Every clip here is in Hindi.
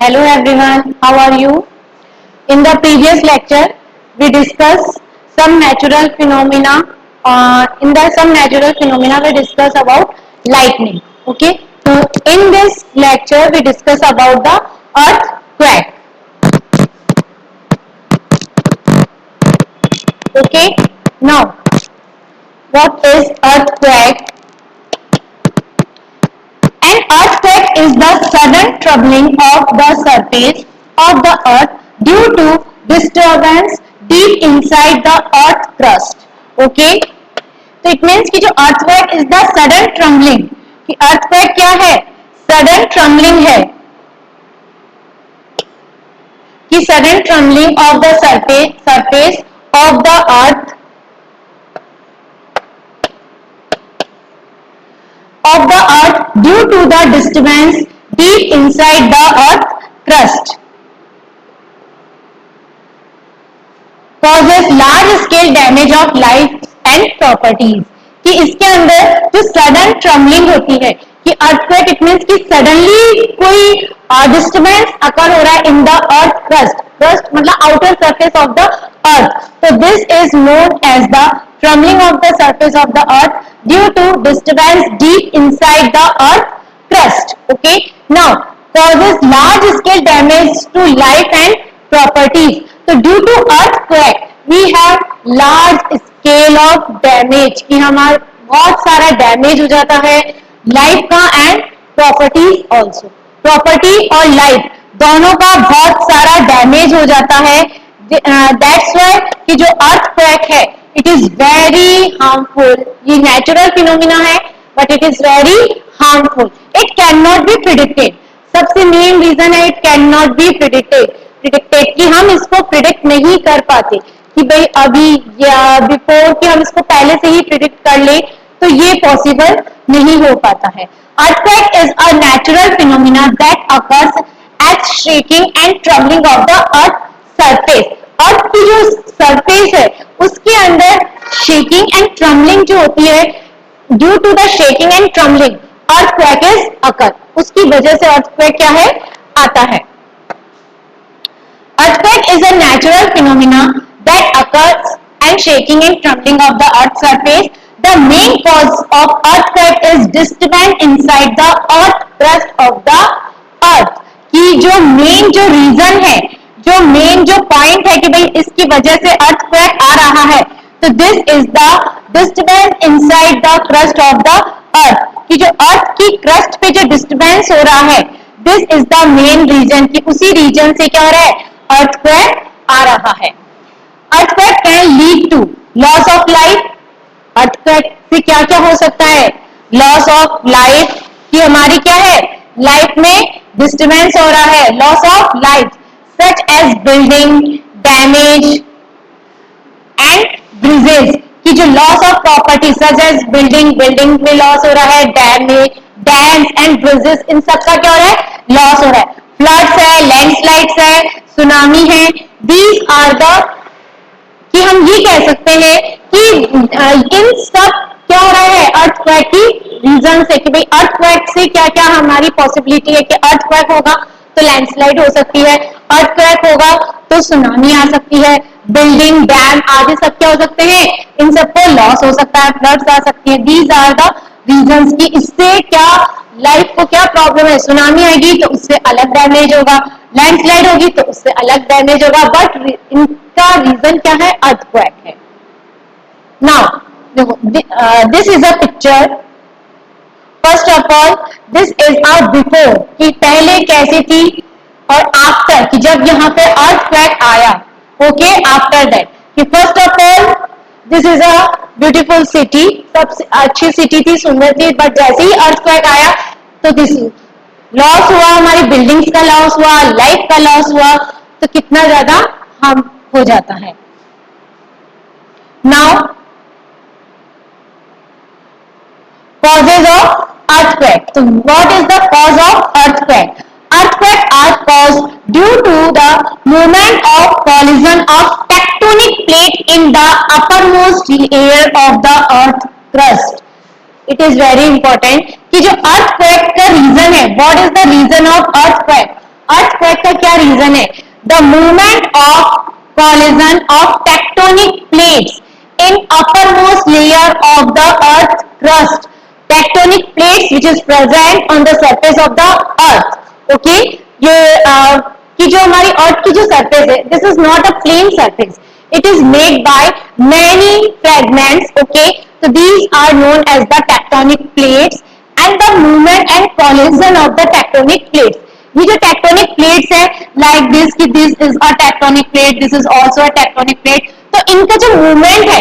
Hello everyone, how are you? In the previous lecture, we discussed some natural phenomena. In the some natural phenomena, we discuss about lightning. Okay, so in this lecture, we discuss about the earthquake. Okay, now what is earthquake? An earthquake is the sudden troubling of the surface of the earth due to disturbance deep inside the earth crust. Okay, तो इट मीन्स कि जो earthquake is the sudden trembling, कि अर्थक्वेक क्या है? सडन ट्रम्बलिंग है, कि sudden trembling of the surface of the earth due to the disturbance deep inside the earth crust causes large scale damage of life and properties. कि इसके अंदर जो सडन ट्रम्बलिंग होती है, कि अर्थक्वेक इट मीन्स कि सडनली कोई डिस्टर्बेंस अकर हो रहा है in the earth crust. Crust मतलब outer surface of the earth. तो this is known as the trembling of the surface of the earth due to disturbance deep inside the earth crust. Okay, now causes large scale damage to life and properties. So due to earthquake we have large scale of damage, कि हमारा बहुत सारा डैमेज हो जाता है लाइफ का एंड प्रॉपर्टीज ऑल्सो. प्रॉपर्टी और लाइफ दोनों का बहुत सारा डैमेज हो जाता है. दैट्स वाई कि जो अर्थक्वेक है इट इज वेरी हार्मफुल. ये नेचुरल फिनोमिना है but it is very harmful. It can not be predicted. सबसे मेन रीजन है it can not be predicted कि हम इसको प्रिडिक्ट नहीं कर पाते कि भाई अभी या बिफोर कि हम इसको पहले से ही प्रिडिक्ट कर ले, तो ये पॉसिबल नहीं हो पाता है. Earthquake is a natural phenomena that occurs as shaking and trembling of the earth surface. Earth की जो सरफेस है उसके अंदर शेकिंग एंड ट्रम्बलिंग जो होती है, due to the shaking and trembling earthquake is occur. उसकी वजह से अर्थक्वेक क्या है? आता है. Earthquake is a natural phenomena that occurs and shaking and trembling of the earth's surface. The main cause of earthquake is disturbance inside the earth crust of the earth. कि जो रीजन है, जो मेन जो पॉइंट है कि भाई इसकी वजह से अर्थक्वेक आ रहा है, तो this is the disturbance inside the crust of the अर्थ. कि जो अर्थ की क्रस्ट पे जो डिस्टर्बेंस हो रहा है, this is the main reason. कि उसी रीजन से क्या हो रहा है? अर्थक्वेक आ रहा है. Earthquake can lead to loss of life. Earthquake से क्या क्या हो सकता है? लॉस ऑफ लाइफ, कि हमारी क्या है? लाइफ में डिस्टर्बेंस हो रहा है, loss of life such as building damage and bridges. कि जो loss of property such as building में लॉस हो रहा है, डैमेज डैम्स एंड ब्रिजेस, इन सबका क्या हो रहा है? लॉस हो रहा है. फ्लड्स है, लैंडस्लाइड्स है, सुनामी है. दीज आर द, कि हम ये कह सकते हैं कि इन सब क्या हो रहा है? अर्थक्वेक की रीजन से. कि भाई अर्थक्वेक से क्या क्या हमारी पॉसिबिलिटी है? कि अर्थक्वेक होगा तो लैंडस्लाइड हो सकती है, अर्थक्वेक होगा तो सुनामी आ सकती है, बिल्डिंग डैम आदि सब क्या हो सकते हैं? इन सबको लॉस हो सकता है, फ्लड्स आ सकती है. These are the reasons. की इससे क्या लाइफ को क्या प्रॉब्लम है? सुनामी आएगी तो उससे अलग डैमेज होगा, लैंडस्लाइड होगी तो उससे अलग डैमेज होगा, बट इनका रीजन क्या है? अर्थक्वेक है. नाउ देखो, this is a picture. First of all this is a before, कि पहले कैसी थी, और आफ्टर, कि जब यहाँ पे अर्थक्वेक आया. ओके, आफ्टर दैट, कि first of all this is a beautiful city. सबसे अच्छी सिटी थी, सुंदर थी, बट जैसे ही अर्थक्वेक आया तो दिस लॉस हुआ, हमारी बिल्डिंग्स का लॉस हुआ, लाइफ का लॉस हुआ, तो कितना ज्यादा हार्म हो जाता है. Now causes of earthquake. So what is the cause of earthquake? Earthquake are caused due to the movement of collision of tectonic plate in the uppermost layer of the earth crust. It is very important कि जो earthquake का reason है, what is the reason of earthquake? Earthquake का क्या रीजन है? The movement of collision of tectonic plates in uppermost layer of the earth crust. Tectonic plates which is present on the surface of the earth. Okay, ये कि जो हमारी अर्थ की जो सरफेस है, this is not a plane surface, it is made by many fragments. Okay, so these are known as the tectonic plates and the movement and collision of the tectonic plates. ये जो टेक्टोनिक प्लेट्स है लाइक दिस कि this is a tectonic plate, this is also a tectonic plate, तो इनका जो मूवमेंट है,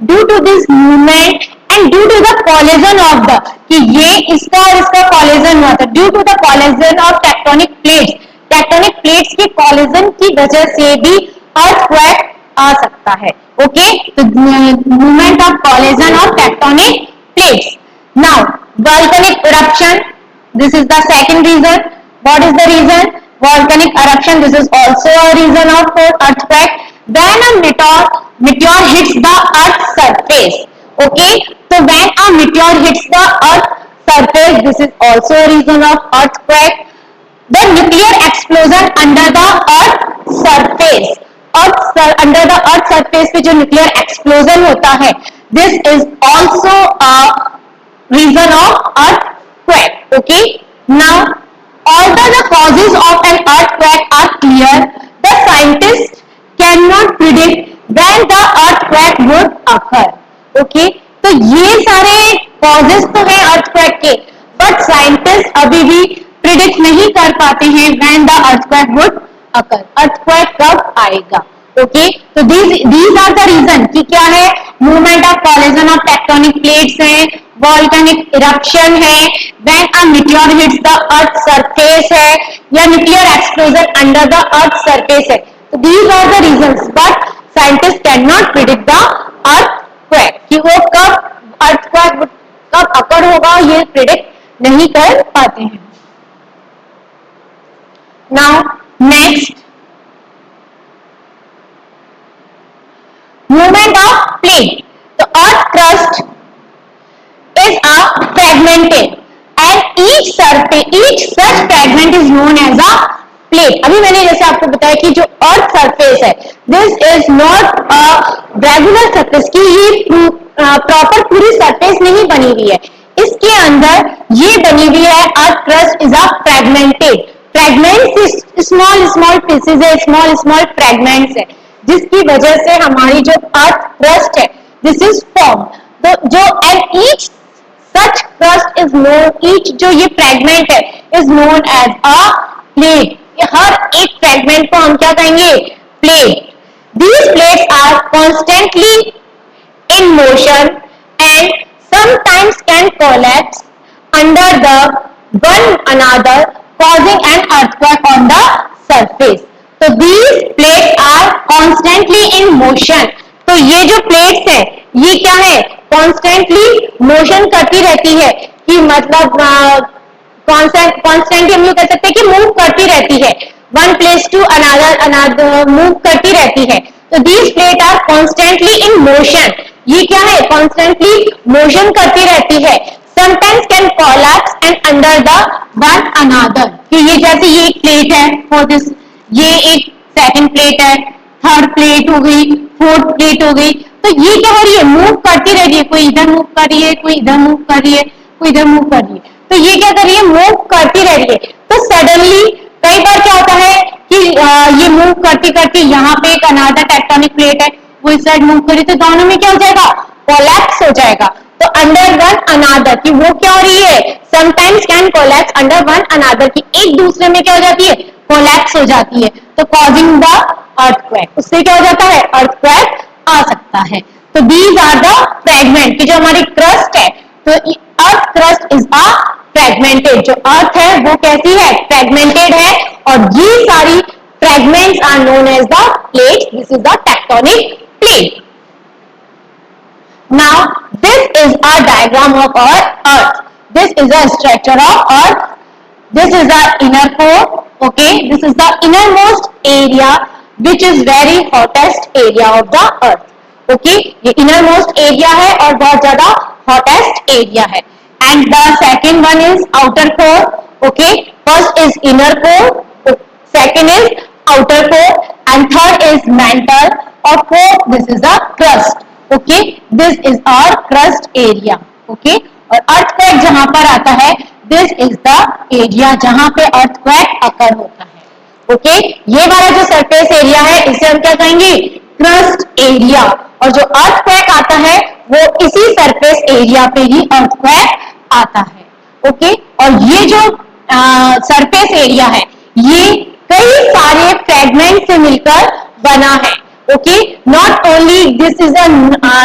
due to this movement and due to the collision of the, कि ये इसका और इसका कॉलिजन हुआ था, due to the collision of tectonic plates, tectonic plates के कॉलिजन की वजह से भी अर्थक्वेक आ सकता है. ओके, तो movement of collision of tectonic plates. Now volcanic eruption, this is the second reason. What is the reason? Volcanic eruption, this is also a reason of earthquake. When a meteor hits the earth's surface. Okay, so when a meteor hits the earth's surface, this is also a reason of earthquake. The nuclear explosion under the earth surface, under the earth surface पे जो nuclear explosion होता है, this is also a reason of earthquake. Okay, now although the causes of an earthquake are clear, the scientists cannot predict when the earthquake would occur. Okay, तो ये सारे causes तो हैं earthquake के, but scientists अभी भी predict नहीं कर पाते हैं when the earthquake would occur. earthquake कब आएगा? Okay, so these are the reason कि क्या है, movement of collision of tectonic plates है, volcanic eruption है, when a meteor hits the earth surface है, या nuclear explosion under the earth surface है. So these are the reasons, but scientists cannot predict the earthquake, कि वो कब earthquake कब occur होगा ये predict नहीं कर पाते हैं. Now next, movement of plate. The earth crust is a fragmented and each such fragment is known as a plate. अभी मैंने जैसे आपको बताया कि जो अर्थ सरफेस है, this is not a regular surface, कि ये प्रॉपर पूरी सरफेस नहीं बनी हुई है, इसके अंदर ये बनी हुई है. Earth crust is a fragmented, fragments small small pieces है, स्मॉल स्मॉल फ्रेगमेंट्स है, जिसकी वजह से हमारी जो अर्थ क्रस्ट है दिस इज फॉर्म. तो जो and each such crust is known, each जो ये फ्रेगमेंट है is known as a plate. हर एक फ्रेगमेंट को हम क्या कहेंगे? Plate. These plates are constantly in motion and sometimes can collapse under the one another causing an earthquake on the surface. So these plates are constantly in motion. तो ये जो plates है ये क्या है? Constantly motion करती रहती है, कि मतलब constantly हम लोग कह सकते हैं कि move करती रहती है, one place to another move करती रहती है. तो these plates are constantly in motion. ये क्या है? Constantly motion करती रहती है. Sometimes can collapse and under the one another. कि ये जैसे ये एक प्लेट है, for this ये एक सेकंड प्लेट है, थर्ड प्लेट हो गई, फोर्थ प्लेट हो गई, तो ये क्या हो रही है? मूव करती रह रही है, कोई इधर मूव कर रही है, कोई इधर मूव कर रही है, कोई इधर मूव कर रही है, तो ये क्या कर रही है? मूव करती रह रही है. तो सडनली कई बार क्या होता है कि ये मूव करती करती यहाँ पे एक अनादर टेक्टोनिक प्लेट है, वो इस साइड मूव करी, तो दोनों में क्या हो जाएगा? कोलैप्स हो जाएगा. तो अंडर वन अनादर, कि वो क्या हो रही है? Sometimes can collapse under one another, की एक दूसरे में क्या हो जाती है? कोलैप्स हो जाती है. तो कॉजिंग द अर्थक्वेक, उससे क्या हो जाता है? अर्थक्वेक आ सकता है. तो दीज आर द फ्रेगमेंट, कि जो हमारी क्रस्ट है, तो अर्थ क्रस्ट इज अ फ्रेगमेंटेड. जो अर्थ है वो कैसी है? फ्रेगमेंटेड है, और ये सारी fragments are known as the plates. This is the tectonic plate. Now this is a diagram of our earth. This is a structure of earth. This is the inner core. Okay, this is the innermost area which is very hottest area of the earth. Okay, ये innermost area है और बहुत ज़्यादा hottest area है. And the second one is outer core. Okay, first is inner core. second is outer core, and third is mantle, or fourth this is a crust. Okay, this is our crust area. Okay, और earthquake जहां पर आता है, this is the area जहां पे earthquake occur होता है. ओके, ये वाला जो सरफेस एरिया है इसे हम क्या कहेंगे, क्रस्ट एरिया. और जो अर्थक्वेक आता है वो इसी सरफेस एरिया पे ही अर्थक्वेक आता है. ओके, और ये जो सरफेस एरिया है ये कई सारे फ्रेगमेंट से मिलकर बना है. Okay, not only this is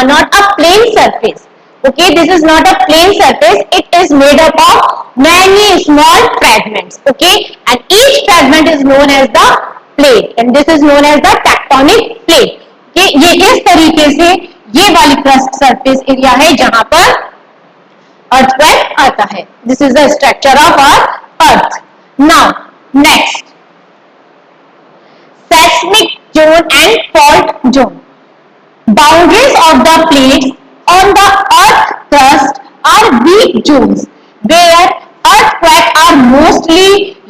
not a plane surface. Okay, this is not a plain surface, it is made up of many small fragments. Okay, and each fragment is known as the plate, and this is known as the tectonic plate. Okay, ये इस तरीके से ये वाली क्रस्ट सरफेस एरिया है जहां पर अर्थक्वेक आता है. This is the structure of our earth. Now next, seismic zone and fault zone. Boundaries of the plates on the earth crust are weak zones where earthquakes are mostly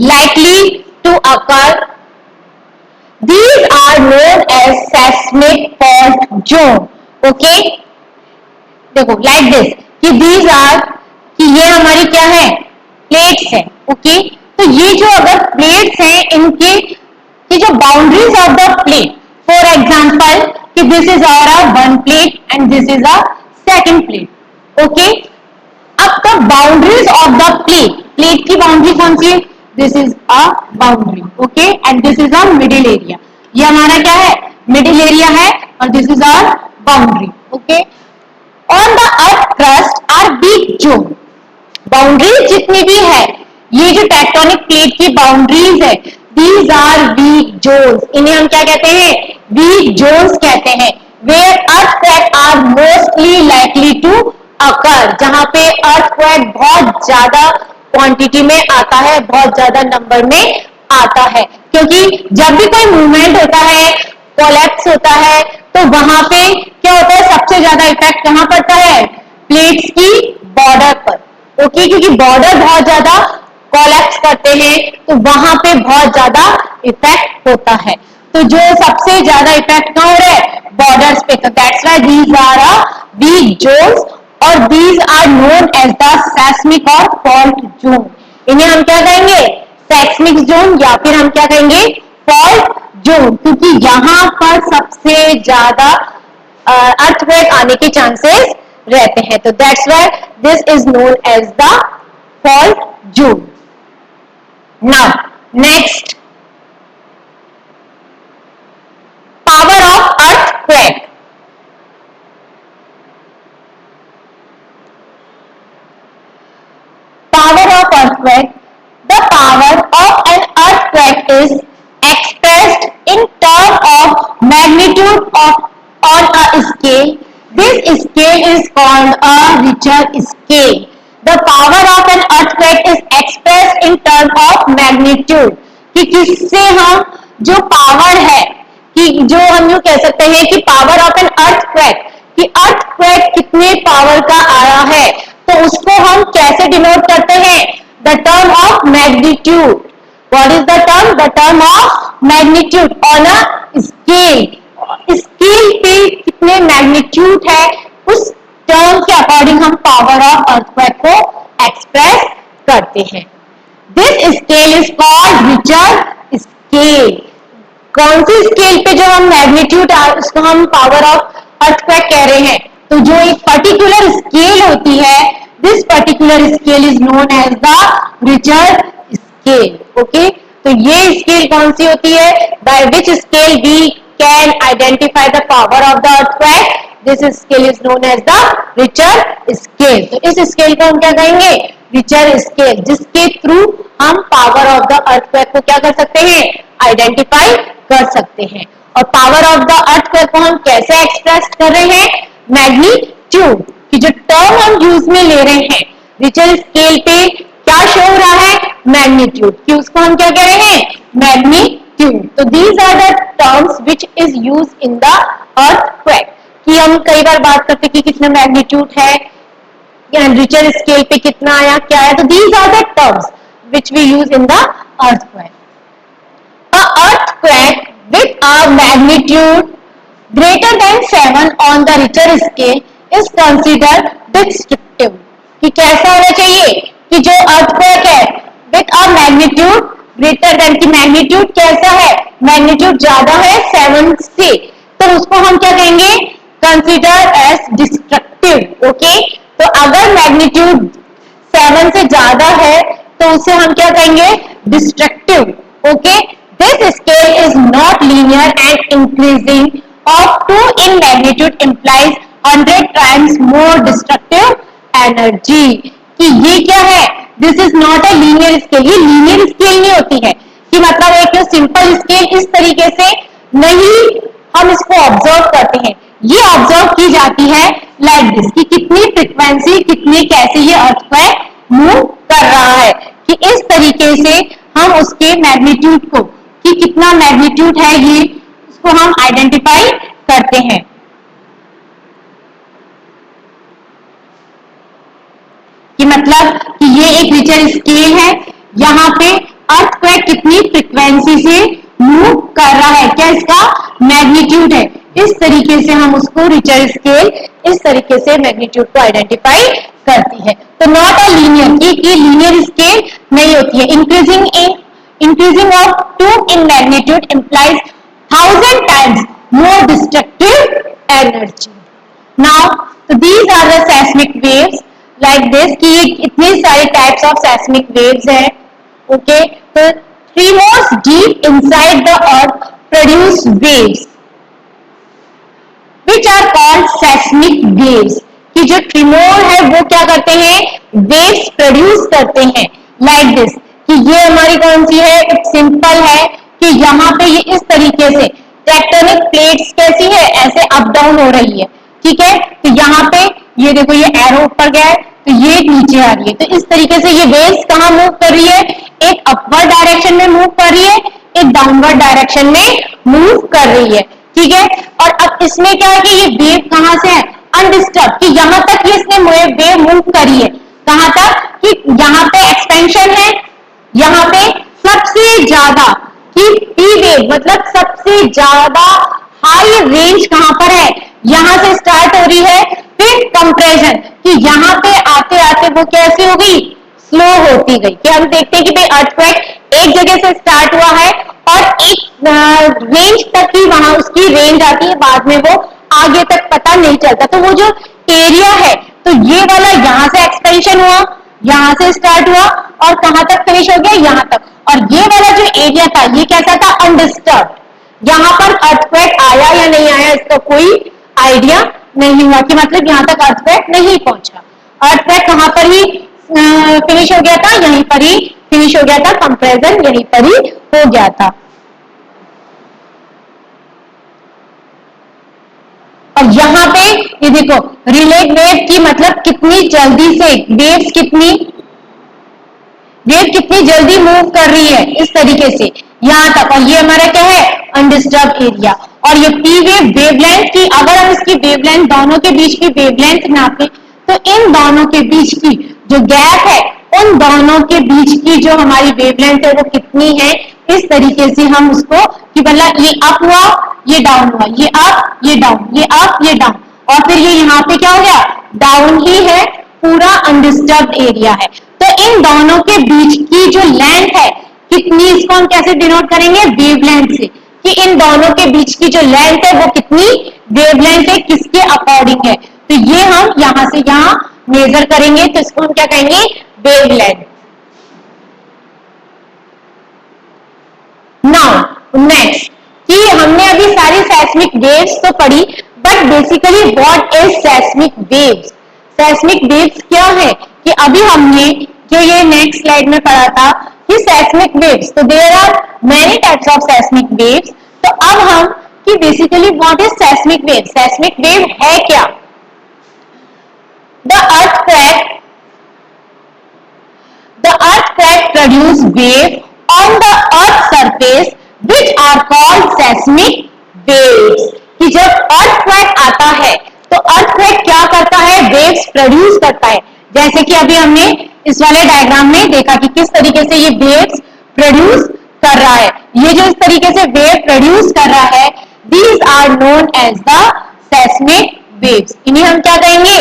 likely to occur. These are known as seismic fault zone. Okay, देखो like this कि these are कि ये हमारी क्या है, प्लेट्स है. ओके, तो ये जो अगर प्लेट्स हैं इनके कि जो boundaries of the plate, for example कि this is our one plate and this is a second plate. Okay, अब the boundaries of the plate, plate की बाउंड्री कौन सी है, this is a boundary. Okay, and this is a middle area. ये हमारा क्या है, मिडिल एरिया है, और this is our boundary. Okay, on the earth crust are weak zone. Boundaries जितनी भी है, ये जो टेक्टोनिक प्लेट की बाउंड्रीज है, दीज आर वीक जोन्स. इन्हें हम क्या कहते हैं, वीक जोन्स कहते हैं. where earthquake are mostly likely to occur, जहां पे earthquake बहुत ज्यादा क्वांटिटी में आता है, बहुत ज्यादा नंबर में आता है. क्योंकि जब भी कोई मूवमेंट होता है, कोलैप्स होता है, तो वहां पे क्या होता है, सबसे ज्यादा इफेक्ट कहां पड़ता है, प्लेट्स की बॉर्डर पर. ओके, क्योंकि बॉर्डर बहुत ज्यादा कोलैप्स करते हैं तो वहां पे बहुत ज्यादा इफेक्ट होता है. तो जो सबसे ज्यादा इफेक्ट कहां हो रहा है, बॉर्डर्स पे. तो that's why these are a weak zones, और these are known as the seismic और फॉल्ट जोन. इन्हें हम क्या कहेंगे, सेस्मिक जोन, या फिर हम क्या कहेंगे, फॉल्ट जोन, क्योंकि यहाँ पर सबसे ज्यादा अर्थक्वेक आने के चांसेस रहते हैं. तो that's why this is known as the fault zone. Now next, power of earthquake. Power of earthquake. The power of an earthquake is expressed in terms of magnitude of on a scale. This scale is called a Richter scale. The power of an earthquake is expressed in terms of magnitude. कि किससे हम जो पावर है, कि जो हम यूं कह सकते हैं कि पावर ऑफ एन अर्थक्वेक, कि अर्थक्वेक कितने पावर का आया है, तो उसको हम कैसे डिनोट करते हैं, the term of magnitude. What is the term, the term of magnitude on a scale. Scale पे कितने मैग्नीट्यूड है, उस टर्म के अकॉर्डिंग हम पावर ऑफ अर्थक्वेक को एक्सप्रेस करते हैं. This scale is called Richter scale. कौन सी स्केल पे जो हम मैग्नीट्यूड उसको हम पावर ऑफ अर्थक्वेक कह रहे हैं, तो जो एक पर्टिकुलर स्केल होती है, this particular scale is known as the Richter scale. Okay, तो ये स्केल कौन सी होती है, by which scale we can identify the power of the earthquake, this scale is known as the Richter scale. तो इस स्केल को हम क्या कहेंगे, रिचर स्केल, जिसके थ्रू हम पावर ऑफ द अर्थक्वेक को क्या कर सकते हैं, आइडेंटिफाई कर सकते हैं. और पावर ऑफ द अर्थक्वेक को हम कैसे एक्सप्रेस कर रहे हैं, मैग्नीट्यूड की जो टर्म हम यूज में ले रहे हैं, रिचर स्केल पे क्या शो हो रहा है, मैग्नीट्यूड, कि उसको हम क्या कह रहे हैं, मैग्नीट्यूड. तो these are the terms which is use in the earthquake. कि हम कई बार बात करते कि कितना मैग्नीट्यूड है, या रिचर स्केल पे कितना आया, क्या है. तो these are the terms which we use in the earthquake. a magnitude greater than 7 on the Richter scale is considered destructive. कि कैसा होना चाहिए कि जो अर्थक्वेक है with a magnitude greater than, की मैग्नीट्यूड कैसा है, मैग्नीट्यूड ज्यादा है 7 से, तो उसको हम क्या कहेंगे, कंसिडर एज डिस्ट्रक्टिव. ओके, तो अगर मैग्नीट्यूड 7 से ज्यादा है तो उसे हम क्या कहेंगे, destructive. Okay, this scale is not linear and increasing of 2 in magnitude implies 100 times more destructive energy. कि ये क्या है, this is not a linear scale. ये लीनियर स्केल नहीं होती है कि मतलब एक सिंपल स्केल इस तरीके से नहीं हम इसको ऑब्जर्व करते हैं. ये ऑब्जर्व की जाती है लाइक दिस कि कितनी फ्रीक्वेंसी, कितनी कैसे ये अर्थक्वेक मूव कर रहा है, कि इस तरीके से हम उसके मैग्नीट्यूड को, कि कितना मैग्नीट्यूड है ये, को हम आइडेंटिफाई करते हैं. कि मतलब कि ये एक रिचर स्केल है, यहाँ पे अर्थक्वेक कितनी फ्रीक्वेंसी से मूव कर रहा है, क्या इसका मैग्नीट्यूड है, इस तरीके से हम उसको रिचर स्केल इस तरीके से मैग्नीट्यूड को आइडेंटिफाई करती है. तो नॉट अ लीनियर, कि लीनियर स्केल नहीं होती है. Increasing of 2 in magnitude implies 1000 times more destructive energy. Now, so these are the seismic waves like this. कि इतने सारे types of seismic waves हैं. Okay, so tremors deep inside the earth produce waves which are called seismic waves. कि जो ट्रिमोर है वो क्या करते हैं, वेव्स प्रोड्यूस करते हैं like this. कि ये हमारी कौन सी है, एक सिंपल है कि यहाँ पे ये इस तरीके से टेक्टोनिक प्लेट्स कैसी है, ऐसे अप डाउन हो रही है. ठीक है, तो यहाँ पे ये देखो ये एरो ऊपर गया है तो ये नीचे आ रही है. तो इस तरीके से ये वेव्स कहाँ मूव कर रही है, एक अपवर्ड डायरेक्शन में मूव कर रही है, एक डाउनवर्ड डायरेक्शन में मूव कर रही है. ठीक है, और अब इसमें क्या है कि ये वेव कहाँ से है, अनडिस्टर्ब, कि यहाँ तक ये इसने वेव मूव करी है, कहाँ तक कि यहाँ पे एक्सपेंशन है, यहाँ पे सबसे ज्यादा कि पी वेव मतलब सबसे ज्यादा हाई रेंज कहां पर है, यहां से स्टार्ट हो रही है, फिर कंप्रेशन कि यहां पे आते आते वो कैसी हो गई, स्लो होती गई. कि हम देखते हैं कि भाई अर्थक्वेक एक जगह से स्टार्ट हुआ है और एक रेंज तक ही वहां उसकी रेंज आती है, बाद में वो आगे तक पता नहीं चलता. तो वो जो एरिया है, तो ये वाला यहां से एक्सपेंशन हुआ, यहां से स्टार्ट हुआ और कहां तक फिनिश हो गया, यहां तक. और ये वाला जो एरिया था ये कैसा था, अनडिस्टर्ब. यहां पर अर्थक्वेक आया या नहीं आया इसका कोई आइडिया नहीं हुआ, कि मतलब यहां तक अर्थक्वेक नहीं पहुंचा. अर्थक्वेक कहां पर ही फिनिश हो गया था, यहीं पर ही फिनिश हो गया था, कंप्रेशन यहीं पर ही हो गया था. और यहाँ पे ये देखो रिलेट वेव की मतलब कितनी जल्दी से वेव्स कितनी जल्दी मूव कर रही है इस तरीके से यहाँ तक. और ये हमारा क्या है, अनडिस्टर्ब एरिया. और ये पी वेव वेवलेंथ की, अगर हम इसकी वेवलेंथ दोनों के बीच की वेवलेंथ नापे तो इन दोनों के बीच की जो गैप है, उन दोनों के बीच की जो हमारी वेवलेंथ है वो कितनी है, इस तरीके से हम उसको, कि मतलब ये अप हुआ, ये डाउन हुआ, ये अप, ये डाउन, ये अप, ये डाउन, और फिर ये यहाँ पे क्या हो गया, डाउन ही है, पूरा अनडिस्टर्ब एरिया है. तो इन दोनों के बीच की जो लेंथ है कितनी, इसको हम कैसे डिनोट करेंगे, वेवलेंथ से. कि इन दोनों के बीच की जो लेंथ है वो कितनी वेवलेंथ है, किसके अकॉर्डिंग है. तो ये हम यहां से यहां मेजर करेंगे, तो इसको हम क्या कहेंगे, वेवलेंथ. नाउ नेक्स्ट, कि हमने अभी सारी सेस्मिक वेव्स तो पढ़ी, but basically what is seismic waves. Seismic waves क्या है, कि अभी हमने जो ये नेक्स्ट स्लाइड में पढ़ा था कि सेस्मिक वेव्स, तो there are many types of seismic waves. तो अब हम कि basically what is seismic wave, seismic wave है क्या. The earthquake produce wave on the earth surface which are called seismic waves. कि जब earthquake आता है तो earthquake क्या करता है, waves produce करता है. जैसे कि अभी हमने इस वाले डायग्राम में देखा कि किस तरीके से ये waves produce कर रहा है, ये जो इस तरीके से वेव प्रोड्यूस कर रहा है, these are known as the seismic waves. इन्हें हम क्या कहेंगे?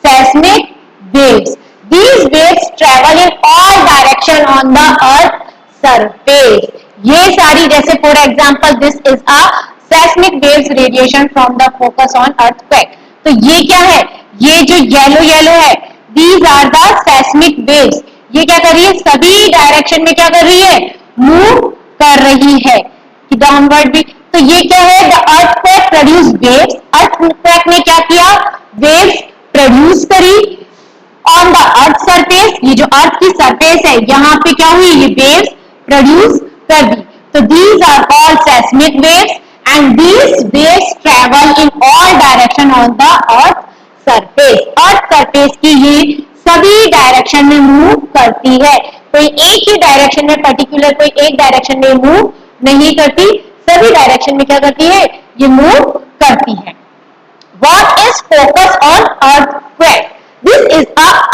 seismic waves. These waves travel in all direction on the earth surface. ये सारी, जैसे for example this is a seismic waves radiation from the focus on earthquake. तो ये क्या है? ये जो येलो येलो है, these are the seismic waves. ये क्या कर रही है? सभी डायरेक्शन में क्या कर रही है? मूव कर रही है कि डाउनवर्ड भी. तो ये क्या है? The earthquake produce waves. Earthquake ने क्या किया? वेव्स प्रोड्यूस करी ऑन द अर्थ सरफेस. ये जो अर्थ की सरफेस है, यहाँ पे क्या हुई? ये वेव्स प्रोड्यूस कर दी. तो these are called seismic waves and these waves travel in all direction on the earth surface. Earth surface की ये सभी डायरेक्शन में मूव करती है. कोई एक ही डायरेक्शन में, पर्टिकुलर कोई एक डायरेक्शन में मूव नहीं करती, सभी डायरेक्शन में क्या करती है? ये मूव करती है. What is focus on earthquake? This is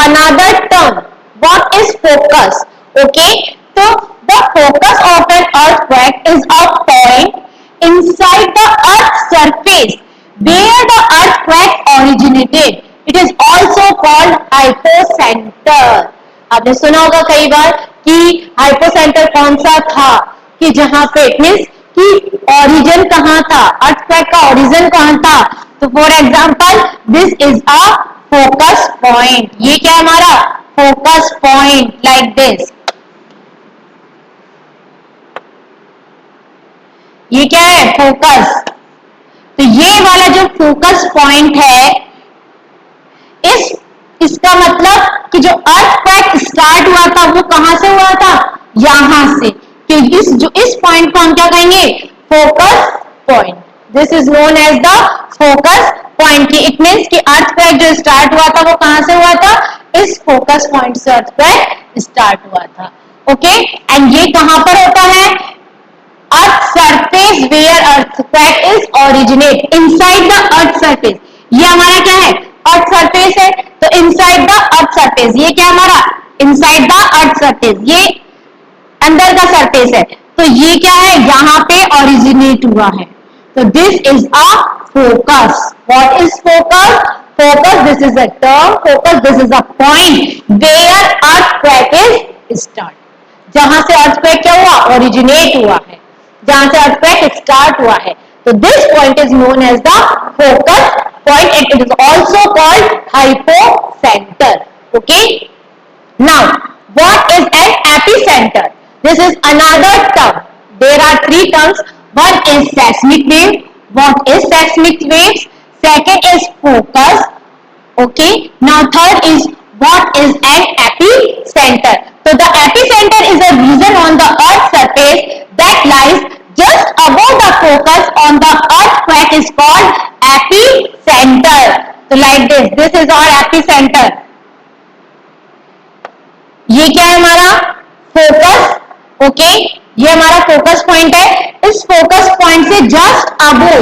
another term. What is focus? Okay, so the focus of an earthquake is a point inside the earth's surface where the earthquake originated. It is also called hypocenter. आपने सुना होगा कई बार कि हाइपोसेंटर कौन सा था, कि जहां पे मीन्स कि ओरिजिन कहां था, अर्थक्वेक का ओरिजिन कहां था. तो for example this is a focus point. ये क्या है? हमारा फोकस पॉइंट, लाइक दिस. ये क्या है? फोकस. तो ये वाला जो फोकस पॉइंट है, इसका मतलब कि जो अर्थक्वेक स्टार्ट हुआ था वो कहां से हुआ था? यहां से. कि इस पॉइंट को हम क्या कहेंगे? Focus point. This is known as the focus point. It means कि अर्थक्वेक जो स्टार्ट हुआ था वो कहां से हुआ था? इस फोकस पॉइंट से अर्थक्वेक स्टार्ट हुआ था. ओके, एंड ये कहां पर होता है? Earth surface where earthquake is originate. Inside the earth surface. ये हमारा क्या है? अर्थ सरफेस है. तो इनसाइड द अर्थ सरफेस, ये क्या हमारा? इनसाइड द अर्थ सरफेस, ये अंदर का सरफेस है. तो ये क्या है? यहां पे ओरिजिनेट हुआ है. तो this is a focus. What is focus? Focus, this is a term. Focus, this is a point where earthquake is start. जहां से अर्थक्वेक क्या हुआ? ओरिजिनेट हुआ है, जहां से अर्थक्वेक स्टार्ट हुआ है. तो this point is known as the focus point. It is also called hypocenter. Okay, now what is an epicenter? This is another term. There are three terms. One is seismic wave. What is seismic waves? Second is focus. Okay, now third is what is an epicenter? So the epicenter is a region on the earth's surface that lies just above the focus on the earthquake is called epicenter. So like this is our epicenter. ये क्या है? हमारा फोकस. ओके, ये हमारा फोकस पॉइंट है. इस फोकस पॉइंट से just above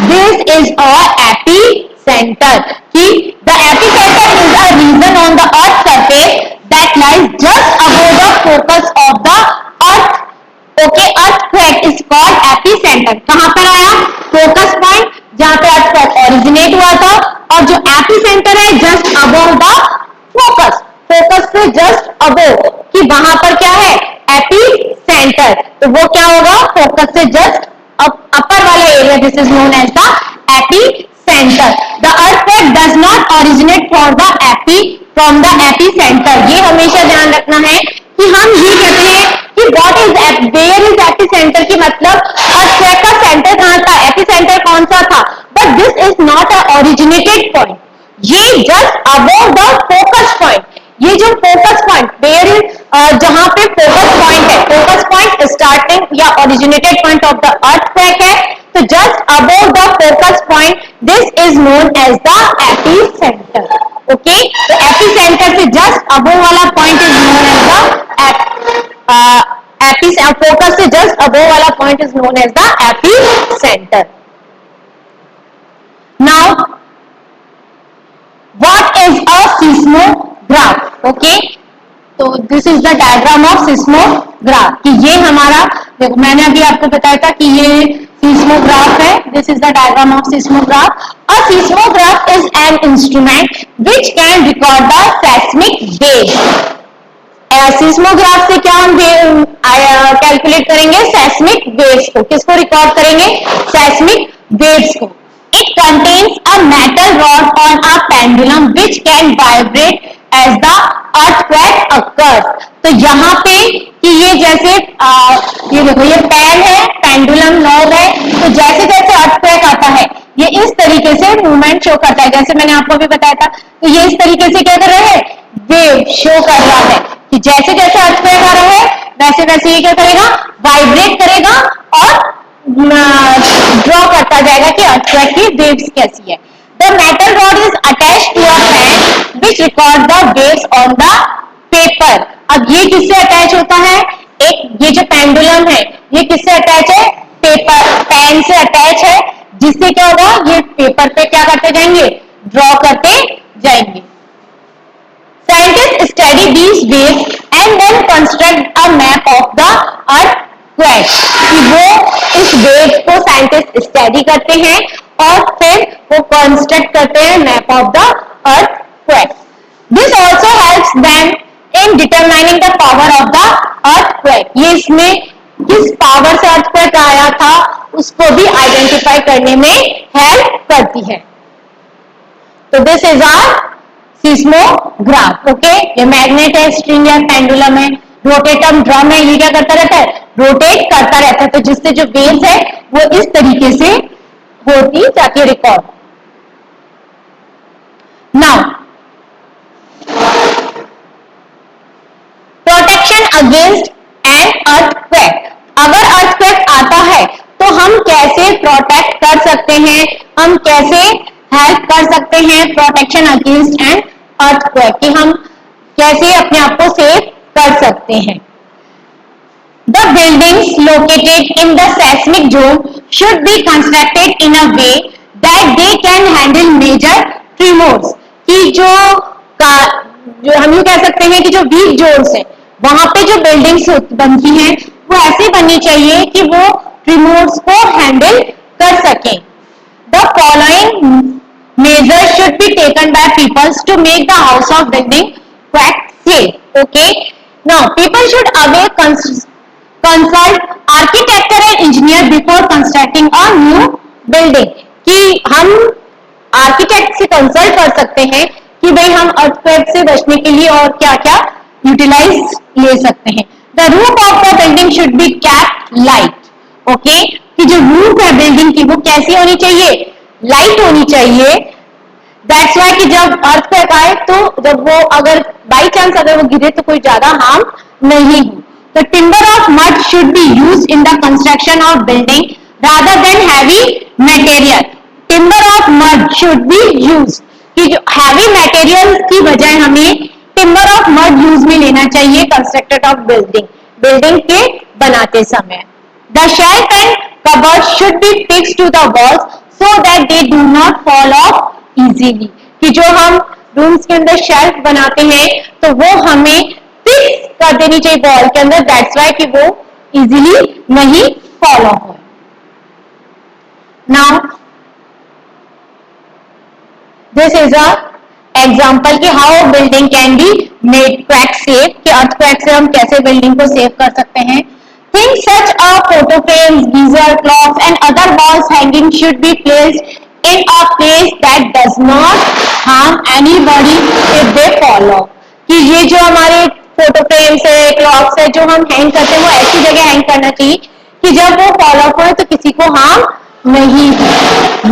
this is our epicenter. कि the epicenter is a region on the earth surface that lies just above the focus of the earth. Okay, earthquake is called epicenter. कहां पर आया? फोकस पॉइंट, जहां पे अर्थक्वेक ओरिजिनेट हुआ था. और जो एपीसेंटर है just above the focus, focus से जस्ट अबोव, कि वहां पर क्या है? एपीसेंटर. तो वो क्या होगा? फोकस से जस्ट अपर वाला area. This is known as the epicentre. The earthquake does not originate from the epicentre. ये हमेशा ध्यान रखना है कि हम ये कहते हैं कि what is where is epicentre, की मतलब अर्थक्वेक का सेंटर कहां था, एपीसेंटर कौन सा था. But this is not a originated point. ये just above the focus point. ये जो फोकस पॉइंट वेयर इज, जहां पे फोकस पॉइंट है, फोकस पॉइंट स्टार्टिंग या originated point of the earthquake है. तो just above the focus point this is known as the epicenter. Okay, तो एपीसेंटर से जस्ट अबव वाला point is known as the focus से जस्ट अबव वाला point is known as the epicenter. Now what is a seismograph? Okay, तो this is the diagram of seismograph. कि ये हमारा देखो मैंने अभी आपको बताया था कि ये सीस्मोग्राफ है. This is the diagram of seismograph. A seismograph is an instrument which can record the seismic waves. Seismograph से क्या हम कैलकुलेट करेंगे? सेस्मिक वेव्स को. किसको रिकॉर्ड करेंगे? सेस्मिक वेव्स को. It contains a metal rod on a pendulum which can vibrate as the earthquake occurs. तो यहाँ पे कि ये जैसे ये देखो ये पेन है, पेंडुलम नॉब है, तो जैसे जैसे अर्थक्वेक आता है ये इस तरीके से मूवमेंट शो करता है. जैसे मैंने आपको भी बताया था, तो ये इस तरीके से क्या कर रहा है? वेव शो कर रहा है कि जैसे जैसे अर्थक्वेक आ रहा है वैसे वैसे ये क्या करेगा? वाइब्रेट करेगा और ड्रॉ करता जाएगा कि अर्थक्वेक की वेव्स कैसी है. The metal rod is attached to a pen which record the waves on the paper. अब ये किससे अटैच होता है? एक ये जो पेंडुलम है ये किससे अटैच है? पेपर पेन से अटैच है, जिससे क्या होगा? ये पेपर पे क्या करते जाएंगे? ड्रॉ करते जाएंगे. Scientists study these waves and then construct a map of the earthquake. कि वो इस वेव को साइंटिस्ट स्टडी करते हैं और फिर वो कंस्ट्रक्ट करते हैं map of the earthquake. This also helps them in determining the power of the earthquake. ये इसमें किस पावर से earthquake आया था उसको भी आइडेंटिफाई करने में हेल्प करती है. तो this is our seismograph. Okay, ये मैग्नेट है, स्ट्रिंग है, पेंडुलम है, रोटेटम ड्रम है. ये क्या करता रहता है? रोटेट करता रहता है. तो जिससे जो वेव्स है वो इस तरीके से होती जाती है record. Now protection against an earthquake. अगर अर्थक्वेक आता है तो हम कैसे प्रोटेक्ट कर सकते हैं? हम कैसे हेल्प कर सकते हैं प्रोटेक्शन अगेंस्ट एन अर्थक्वेक, कि हम कैसे अपने आप को सेव कर सकते हैं? The buildings located in the seismic zone should be constructed in a way that they can handle major tremors. कि जो हम ये कह सकते हैं कि जो वीक जोन्स है वहां पे जो बिल्डिंग्स बनती हैं वो ऐसी बननी चाहिए कि वो ट्रिमोर्स को हैंडल कर सकें. The following measures should be taken by people to make the house of building quake safe. Okay. Now, people should always consult architecture and engineer before constructing a new building. कि हम आर्किटेक्ट से कंसल्ट कर सकते हैं कि भाई हम अर्थक्वेक से बचने के लिए और क्या-क्या यूटिलाइज ले सकते हैं. The roof of the building should be kept light. Okay. कि जो रूफ है बिल्डिंग की वो कैसी होनी चाहिए? लाइट होनी चाहिए. दैट्स वाई कि जब अर्थक्वेक आए तो जब वो अगर बाई चांस अगर वो गिरे तो कोई ज्यादा हार्म नहीं हो. तो timber of mud should be use in the construction of building rather than heavy material. Timber of mud should be use, कि जो हैवी मटेरियल की बजाय हमें टिम्बर ऑफ मड यूज में लेना चाहिए कंस्ट्रक्टेड ऑफ बिल्डिंग के बनाते समय. The shelf and cupboard should be fixed to the walls so that they do not fall off easily. कि जो हम रूम्स के अंदर शेल्फ बनाते हैं तो वो हमें फिक्स कर देनी चाहिए वॉल के अंदर. दैट्स वाई कि वो इजीली नहीं फॉल ऑफ हो. Now this is a example कि how building can be made quake safe, कि अर्थक्वेक से हम कैसे बिल्डिंग को सेव कर सकते हैं. Things such as photo frames, geyser, clocks and other walls hanging should be placed in a place that does not harm anybody if they fall off. कि ये जो हमारे फोटो फ्रेम्स है, क्लॉक्स है, जो हम हैंग करते हैं वो ऐसी जगह हैंग करना चाहिए कि जब वो फॉल ऑफ हो तो किसी को हार्म नहीं हो.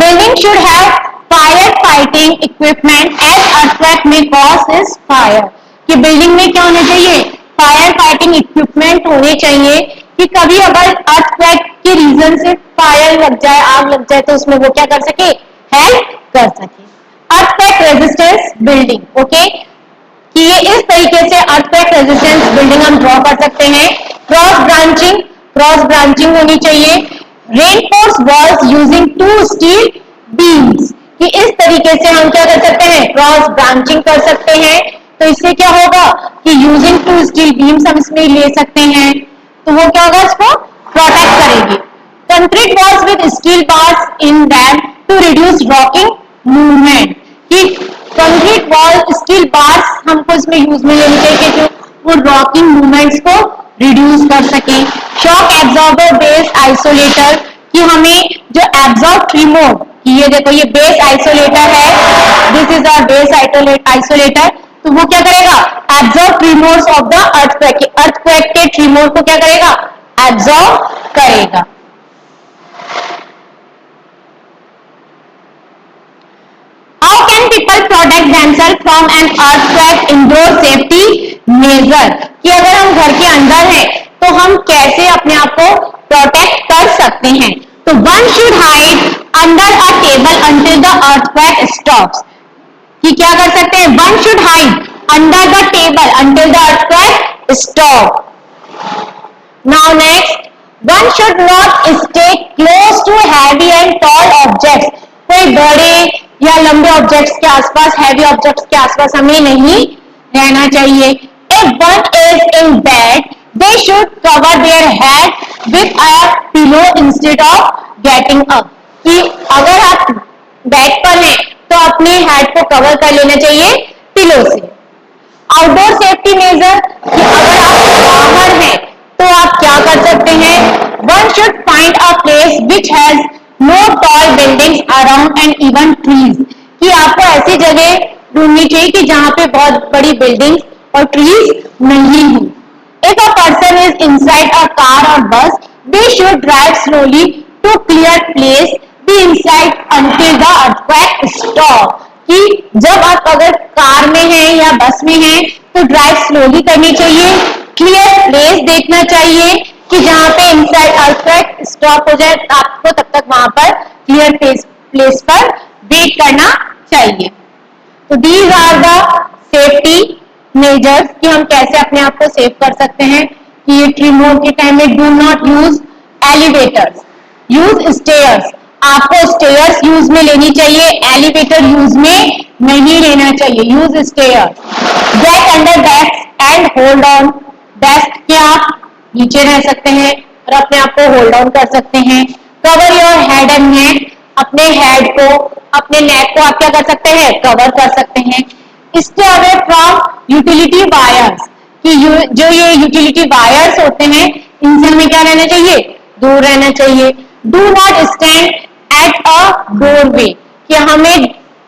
Building should have fire fighting equipment as earthquake may cause is fire. कि बिल्डिंग में क्या होना चाहिए? फायर फाइटिंग इक्विपमेंट होने चाहिए कि कभी अगर अर्थक्वेक के रीजन से फायर लग जाए, आग लग जाए तो उसमें वो क्या कर सके? हेल्प कर सके. Earthquake resistance building. ओके, कि ये इस तरीके से अर्थक्वेक रेजिस्टेंस बिल्डिंग हम ड्रॉ कर सकते हैं. क्रॉस ब्रांचिंग होनी चाहिए. Reinforce walls using 2 steel beams, कि इस तरीके से हम क्या कर सकते हैं? क्रॉस ब्रांचिंग कर सकते हैं. तो इससे क्या होगा कि यूजिंग 2 स्टील बीम्स हम इसमें ले सकते हैं. तो वो क्या होगा? इसको प्रोटेक्ट करेगी। Concrete walls with steel bars in them to reduce rocking movement, कि कंक्रीट वॉल स्टील बार्स हमको इसमें यूज में लेनी चाहिए जो वो रॉकिंग मूवमेंट्स को रिड्यूस कर सके। शॉक एब्जॉर्बर बेस आइसोलेटर, कि हमें जो एब्जॉर्ब ट्रिमोर, कि ये देखो ये बेस आइसोलेटर है, this is our base isolator, तो वो क्या करेगा, absorb tremors of the earthquake, earthquake के ट्रिमोर को क्या करेगा, एब्जॉर्ब करेगा। How can people protect themselves from an earthquake indoor safety measure, कि अगर हम घर के अंदर हैं तो हम कैसे अपने आप को प्रोटेक्ट कर सकते हैं। तो one should hide under a table until the earthquake stops, कि क्या कर सकते हैं, one should hide under the table until the earthquake stop. Now next, one should not stay close to heavy and tall objects, कोई बड़े या लंबे ऑब्जेक्ट्स के आसपास, हैवी ऑब्जेक्ट्स के आसपास हमें नहीं रहना चाहिए। If one is in bed, they should cover their head with a pillow instead of getting up, कि अगर आप बेड पर हैं तो अपने हेड को कवर कर लेना चाहिए पिलो से। आउटडोर सेफ्टी मेजर, कि अगर आप बाहर हैं तो आप क्या कर सकते हैं, one should find a place which has no tall buildings around and even trees, कि आपको ऐसी जगह ढूंढनी चाहिए कि जहां पे बहुत बड़ी बिल्डिंग्स और ट्रीज नहीं हो। If a person is inside a car or bus, they should drive slowly to clear place, be inside until the earthquake stop, कि जब आप अगर कार में हैं या बस में हैं तो ड्राइव स्लोली करनी चाहिए, क्लियर प्लेस देखना चाहिए कि जहां पे इनसाइड अर्थक्वेक स्टॉप हो जाए, आपको तब तक वहां पर क्लियर प्लेस पर वेट करना चाहिए। तो these are the safety measures, कि हम कैसे अपने आप को सेव कर सकते हैं। कि ये ट्रिमोर के टाइम में do not use elevators, use stairs, आपको स्टेयर्स यूज में लेनी चाहिए, एलिवेटर यूज में नहीं लेना चाहिए, use stairs. Get under desk and hold on, desk के आप नीचे रह सकते हैं और अपने आप को होल्ड ऑन कर सकते हैं। Cover your head and neck, अपने हेड को, अपने नेक को आप क्या कर सकते हैं, कवर कर सकते हैं। Stay away from utility wires, कि जो ये यूटिलिटी वायर्स होते हैं इनसे हमें क्या रहना चाहिए, दूर रहना चाहिए। Do not stand at a doorway, कि हमें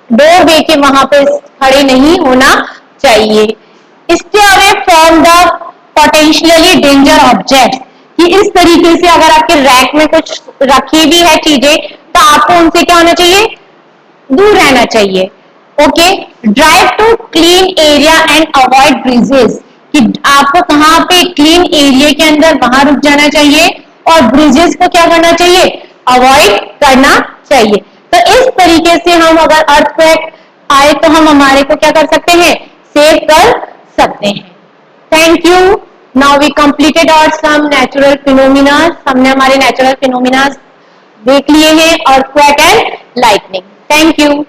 डोरवे के वहां पे खड़े नहीं होना चाहिए। Stay away from the potentially danger objects, कि इस तरीके से अगर आपके रैक में कुछ रखी भी है चीजें तो आपको उनसे क्या होना चाहिए, दूर रहना चाहिए। Okay, drive to clean area and avoid bridges, कि आपको कहाँ पे क्लीन एरिया के अंदर वहां रुक जाना चाहिए और ब्रिजेस को क्या करना चाहिए, अवॉइड करना चाहिए। तो इस तरीके से हम अगर अर्थक्वेक आए तो हम हमारे को क्या कर सकते हैं, सेव कर सकते हैं। Thank you. Now we completed our some natural phenomena, हमने हमारे नेचुरल फिनोमिना देख लिए हैं, earthquake and lightning. Thank you.